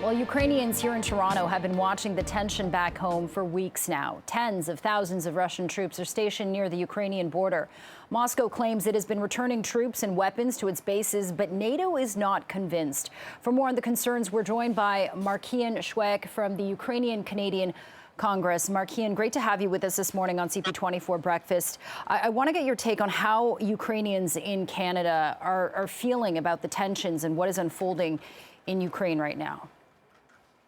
Well, Ukrainians here in Toronto have been watching the tension back home for weeks now. Tens of thousands of Russian troops are stationed near the Ukrainian border. Moscow claims it has been returning troops and weapons to its bases, but NATO is not convinced. For more on the concerns, we're joined by Markian Shwec from the Ukrainian Canadian Congress. Markian, great to have you with us this morning on CP24 Breakfast. I want to get your take on how Ukrainians in Canada are feeling about the tensions and what is unfolding in Ukraine right now.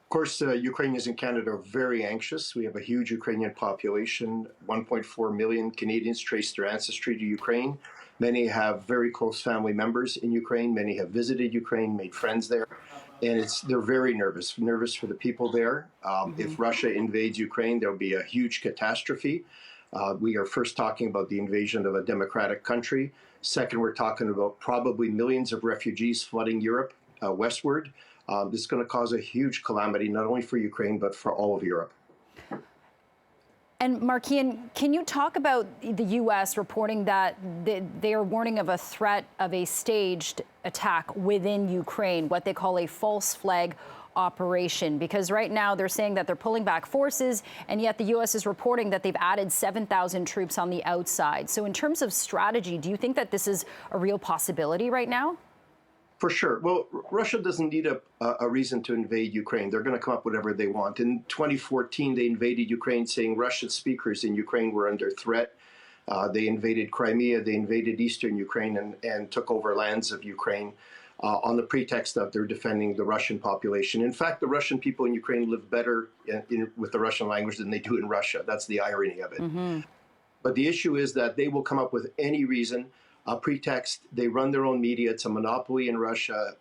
Of course, Ukrainians in Canada are very anxious. We have a huge Ukrainian population. 1.4 million Canadians trace their ancestry to Ukraine. Many have very close family members in Ukraine. Many have visited Ukraine, made friends there. And they're very nervous for the people there. If Russia invades Ukraine, there'll be a huge catastrophe. We are first talking about the invasion of a democratic country. Second, we're talking about probably millions of refugees flooding Europe westward. This is going to cause a huge calamity, not only for Ukraine, but for all of Europe. And Markian, can you talk about the U.S. reporting that they are warning of a threat of a staged attack within Ukraine, what they call a false flag operation? Because right now they're saying that they're pulling back forces, and yet the U.S. is reporting that they've added 7,000 troops on the outside. So in terms of strategy, do you think that this is a real possibility right now? For sure. Well, Russia doesn't need a reason to invade Ukraine. They're going to come up with whatever they want. In 2014, they invaded Ukraine, saying Russian speakers in Ukraine were under threat. They invaded Crimea. They invaded eastern Ukraine and took over lands of Ukraine on the pretext of they're defending the Russian population. In fact, the Russian people in Ukraine live better with the Russian language than they do in Russia. That's the irony of it. But the issue is that they will come up with any reason, a pretext. They run their own media. It's a monopoly in Russia.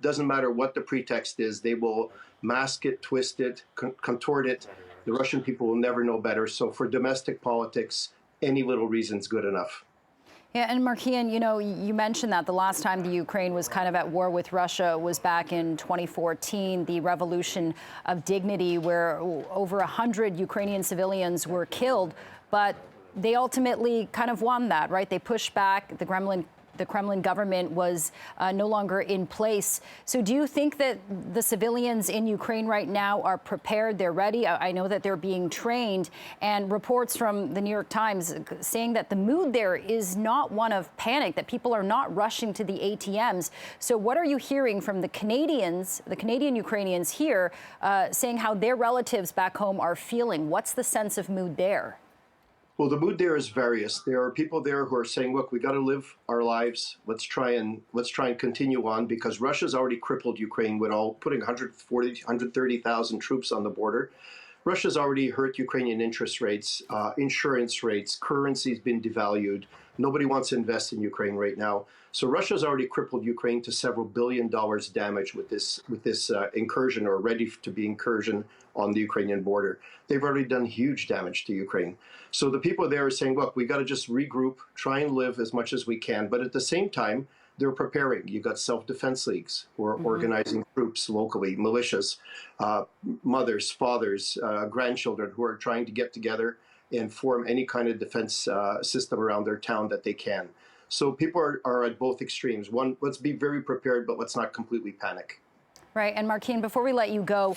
Doesn't matter what the pretext is. They will mask it, twist it, contort it. The Russian people will never know better. So for domestic politics, any little reason's good enough. Yeah, and Markian, you know, you mentioned that the last time the Ukraine was kind of at war with Russia was back in 2014, the Revolution of Dignity, where over 100 Ukrainian civilians were killed, but they ultimately kind of won that, right? They pushed back. The Kremlin government was no longer in place. So do you think that the civilians in Ukraine right now are prepared? They're ready? I know that they're being trained. And reports from the New York Times saying that the mood there is not one of panic, that people are not rushing to the ATMs. So what are you hearing from the Canadians, the Canadian Ukrainians here, saying how their relatives back home are feeling? What's the sense of mood there? Well, the mood there is various. There are people there who are saying, look, we got to live our lives. Let's try and continue on, because Russia's already crippled Ukraine with putting 130,000 troops on the border. Russia's already hurt Ukrainian interest rates, insurance rates, currency's been devalued. Nobody wants to invest in Ukraine right now. So Russia's already crippled Ukraine to several $1 billion damage with this incursion, or ready to be incursion on the Ukrainian border. They've already done huge damage to Ukraine. So the people there are saying, look, we got to just regroup, try and live as much as we can. But at the same time, they're preparing. You've got self-defense leagues who are organizing troops locally, militias, mothers, fathers, grandchildren who are trying to get together and form any kind of defense system around their town that they can. So people are at both extremes. One, let's be very prepared, but let's not completely panic. Right. And Markian, before we let you go,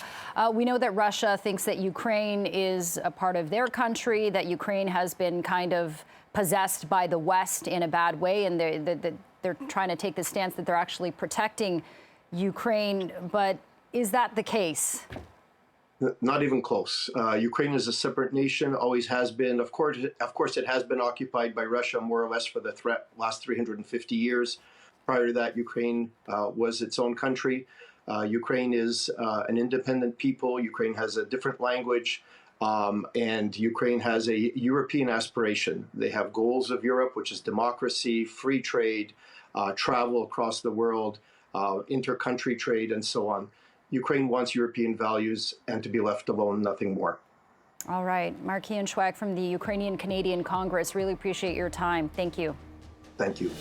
we know that Russia thinks that Ukraine is a part of their country, that Ukraine has been kind of possessed by the West in a bad way, and they're trying to take the stance that they're actually protecting Ukraine. But is that the case? Not even close. Ukraine is a separate nation, always has been. Of course, it has been occupied by Russia more or less for the last 350 years. Prior to that, Ukraine was its own country. Ukraine is an independent people. Ukraine has a different language, and Ukraine has a European aspiration. They have goals of Europe, which is democracy, free trade, travel across the world, inter-country trade, and so on. Ukraine wants European values and to be left alone, nothing more. All right. Markian Shwec from the Ukrainian Canadian Congress. Really appreciate your time. Thank you. Thank you.